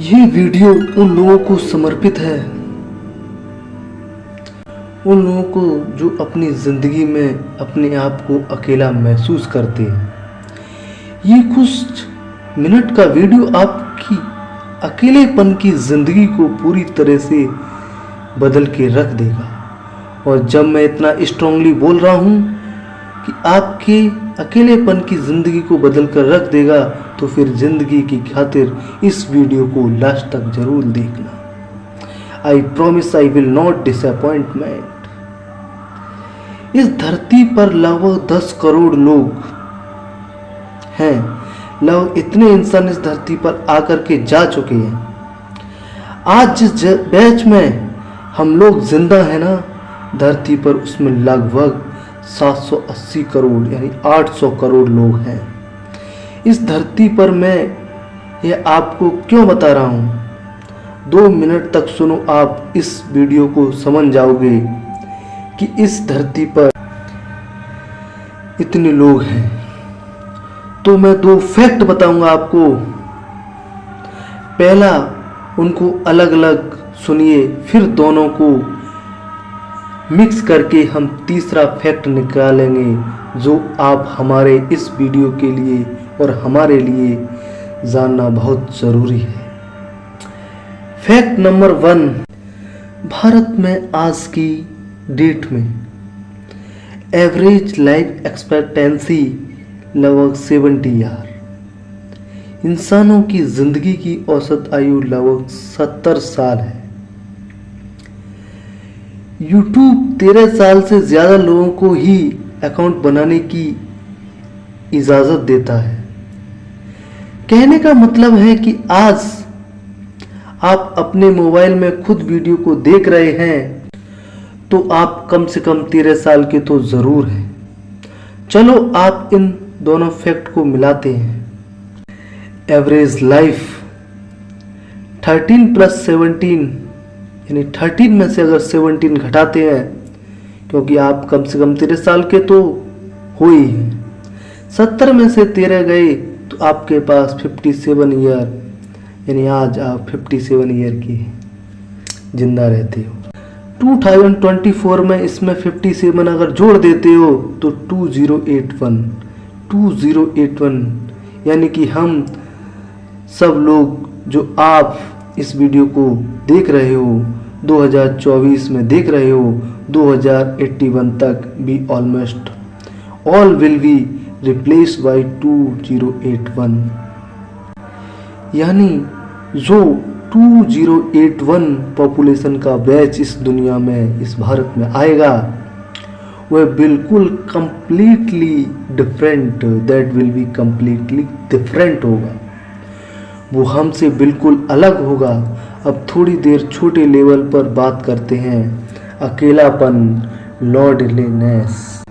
ये वीडियो उन लोगों को समर्पित है, उन लोगों को जो अपनी ज़िंदगी में अपने आप को अकेला महसूस करते हैं। ये कुछ मिनट का वीडियो आपकी अकेलेपन की ज़िंदगी को पूरी तरह से बदल के रख देगा। और जब मैं इतना स्ट्रांगली बोल रहा हूँ कि आपके अकेलेपन की ज़िंदगी को बदल कर रख देगा, तो फिर ज़िंदगी की खातिर इस वीडियो को लास्ट तक जरूर देखना। I promise I will not disappointment. इस धरती पर लगभग 10 करोड़ लोग हैं। लगभग इतने इंसान इस धरती पर आकर के जा चुके हैं। आज जिस बैच में हम लोग जिंदा हैं ना धरती पर, उसमें लगभग 780 करोड़ यानी 800 करोड़ लोग हैं। इस धरती पर मैं ये आपको क्यों बता रहा हूँ, 2 मिनट तक सुनो, आप इस वीडियो को समझ जाओगे कि इस धरती पर इतने लोग हैं। तो मैं 2 फैक्ट बताऊंगा आपको। पहला उनको अलग अलग सुनिए, फिर दोनों को मिक्स करके हम तीसरा फैक्ट निकालेंगे, जो आप हमारे इस वीडियो के लिए और हमारे लिए जानना बहुत ज़रूरी है। फैक्ट नंबर 1, भारत में आज की डेट में एवरेज लाइफ एक्सपेक्टेंसी लगभग 70 ईयर। इंसानों की ज़िंदगी की औसत आयु लगभग 70 साल है। यूट्यूब 13 साल से ज़्यादा लोगों को ही अकाउंट बनाने की इजाज़त देता है। कहने का मतलब है कि आज आप अपने मोबाइल में खुद वीडियो को देख रहे हैं तो आप कम से कम 13 साल के तो ज़रूर हैं। चलो आप इन दोनों फैक्ट को मिलाते हैं। एवरेज लाइफ 13 + 17 यानी 13 में से अगर 17 घटाते हैं, क्योंकि आप कम से कम 13 साल के तो हो ही हैं, 70 में से 13 गए तो आपके पास 57 ईयर, यानी आज आप 57 ईयर की जिंदा रहते हो। 2024 में इसमें 57 अगर जोड़ देते हो तो 2081 यानी कि हम सब लोग जो आप इस वीडियो को देख रहे हो 2024 में देख रहे हो, 2081 तक भी almost all will be replaced by 2081। यानी जो 2081 पॉपुलेशन का बैच इस दुनिया में, इस भारत में आएगा, वह बिल्कुल completely different, that will be completely different होगा। वो हमसे बिल्कुल अलग होगा। अब थोड़ी देर छोटे लेवल पर बात करते हैं। अकेलापन, लॉनलीनेस।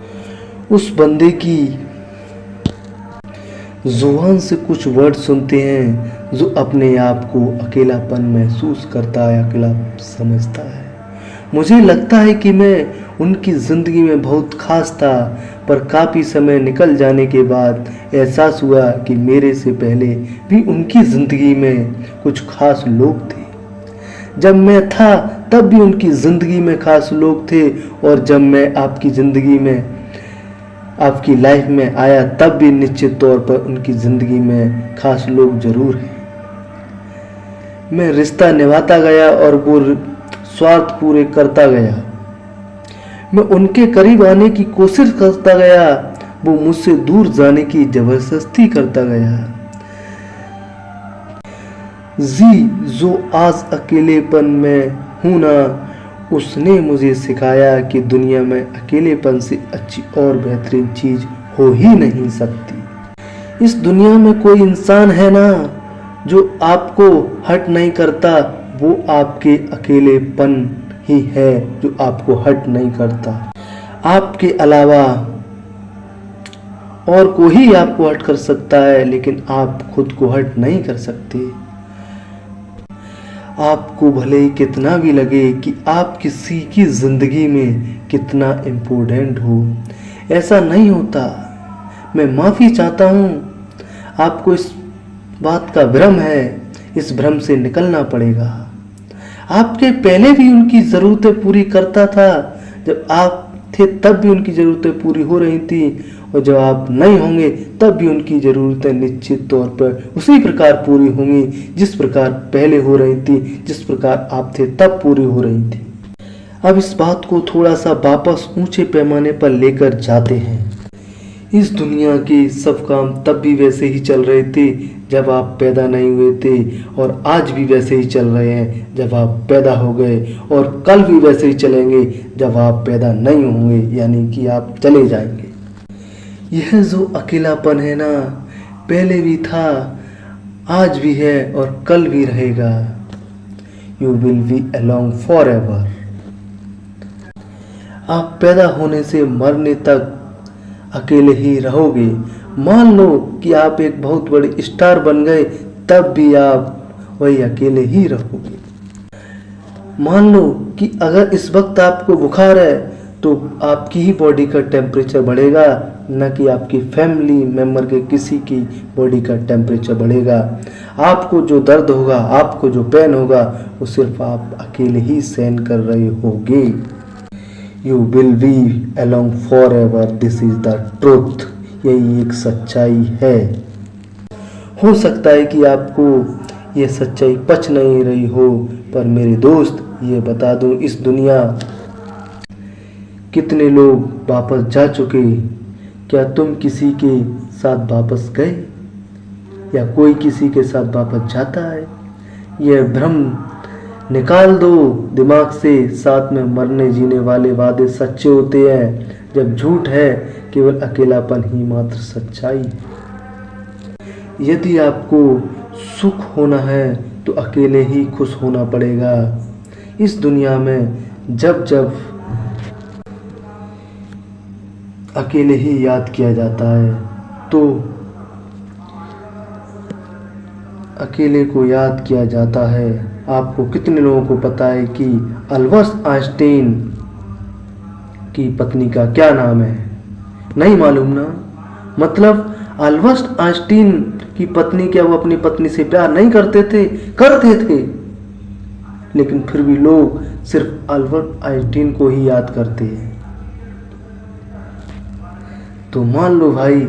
उस बंदे की जुबान से कुछ वर्ड सुनते हैं जो अपने आप को अकेलापन महसूस करता है, अकेला समझता है। मुझे लगता है कि मैं उनकी ज़िंदगी में बहुत खास था, पर काफ़ी समय निकल जाने के बाद एहसास हुआ कि मेरे से पहले भी उनकी ज़िंदगी में कुछ खास लोग थे। जब मैं था तब भी उनकी ज़िंदगी में खास लोग थे, और जब मैं आपकी ज़िंदगी में, आपकी लाइफ में आया, तब भी निश्चित तौर पर उनकी ज़िंदगी में खास लोग ज़रूर हैं। मैं रिश्ता निभाता गया और वो स्वार्थ पूरे करता गया। मैं उनके करीब आने की कोशिश करता गया, वो मुझसे दूर जाने की जबरदस्ती करता गया। जो आज अकेलेपन में हूं ना, उसने मुझे सिखाया कि दुनिया में अकेलेपन से अच्छी और बेहतरीन चीज हो ही नहीं सकती। इस दुनिया में कोई इंसान है ना जो आपको हर्ट नहीं करता, वो आपके अकेलेपन ही है जो आपको हर्ट नहीं करता। आपके अलावा और कोई आपको हर्ट कर सकता है, लेकिन आप खुद को हर्ट नहीं कर सकते। आपको भले ही कितना भी लगे कि आप किसी की जिंदगी में कितना इम्पोर्टेंट हो, ऐसा नहीं होता। मैं माफ़ी चाहता हूँ, आपको इस बात का भ्रम है इस भ्रम से निकलना पड़ेगा। आपके पहले भी उनकी ज़रूरतें पूरी करता था, जब आप थे तब भी उनकी ज़रूरतें पूरी हो रही थी, और जब आप नहीं होंगे तब भी उनकी ज़रूरतें निश्चित तौर पर उसी प्रकार पूरी होंगी जिस प्रकार पहले हो रही थी, जिस प्रकार आप थे तब पूरी हो रही थी। अब इस बात को थोड़ा सा वापस ऊंचे पैमाने पर लेकर जाते हैं। इस दुनिया के सब काम तब भी वैसे ही चल रहे थे जब आप पैदा नहीं हुए थे, और आज भी वैसे ही चल रहे हैं जब आप पैदा हो गए, और कल भी वैसे ही चलेंगे जब आप पैदा नहीं होंगे, यानी कि आप चले जाएंगे। यह जो अकेलापन है ना, पहले भी था, आज भी है और कल भी रहेगा। You will be along for ever. आप पैदा होने से मरने तक अकेले ही रहोगे। मान लो कि आप एक बहुत बड़े स्टार बन गए, तब भी आप वही अकेले ही रहोगे। मान लो कि अगर इस वक्त आपको बुखार है तो आपकी ही बॉडी का टेम्परेचर बढ़ेगा, न कि आपकी फैमिली मेम्बर के किसी की बॉडी का टेम्परेचर बढ़ेगा। आपको जो दर्द होगा, आपको जो पेन होगा, वो सिर्फ आप अकेले ही सहन कर रहे होगे। You will be along for ever, this is the truth. यही एक सच्चाई है। हो सकता है कि आपको ये सच्चाई पच नहीं रही हो, पर मेरे दोस्त ये बता दूं, इस दुनिया कितने लोग वापस जा चुके? क्या तुम किसी के साथ वापस गए, या कोई किसी के साथ वापस जाता है? यह भ्रम निकाल दो दिमाग से। साथ में मरने जीने वाले वादे सच्चे होते हैं, जब झूठ है केवल अकेलापन ही मात्र सच्चाई है। यदि आपको सुख होना है तो अकेले ही खुश होना पड़ेगा। इस दुनिया में जब जब अकेले ही याद किया जाता है, तो अकेले को याद किया जाता है। आपको कितने लोगों को पता है कि अल्बर्ट आइंस्टीन की पत्नी का क्या नाम है? नहीं मालूम ना। मतलब अल्बर्ट आइंस्टीन की पत्नी, क्या वो अपनी पत्नी से प्यार नहीं करते थे? करते थे, लेकिन फिर भी लोग सिर्फ अल्बर्ट आइंस्टीन को ही याद करते हैं। तो मान लो भाई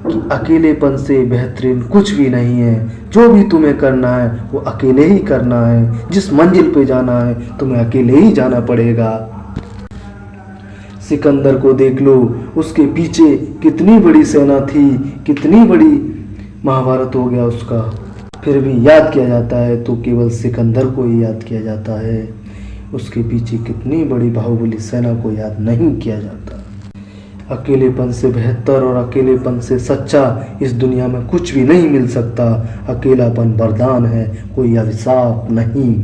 कि अकेलेपन से बेहतरीन कुछ भी नहीं है। जो भी तुम्हें करना है वो अकेले ही करना है। जिस मंजिल पे जाना है तुम्हें अकेले ही जाना पड़ेगा। सिकंदर को देख लो, उसके पीछे कितनी बड़ी सेना थी, कितनी बड़ी महाभारत हो गया उसका, फिर भी याद किया जाता है तो केवल सिकंदर को ही याद किया जाता है। उसके पीछे कितनी बड़ी बाहुबली सेना को याद नहीं किया जाता। अकेलेपन से बेहतर और अकेलेपन से सच्चा इस दुनिया में कुछ भी नहीं मिल सकता। अकेलापन वरदान है, कोई अभिशाप नहीं।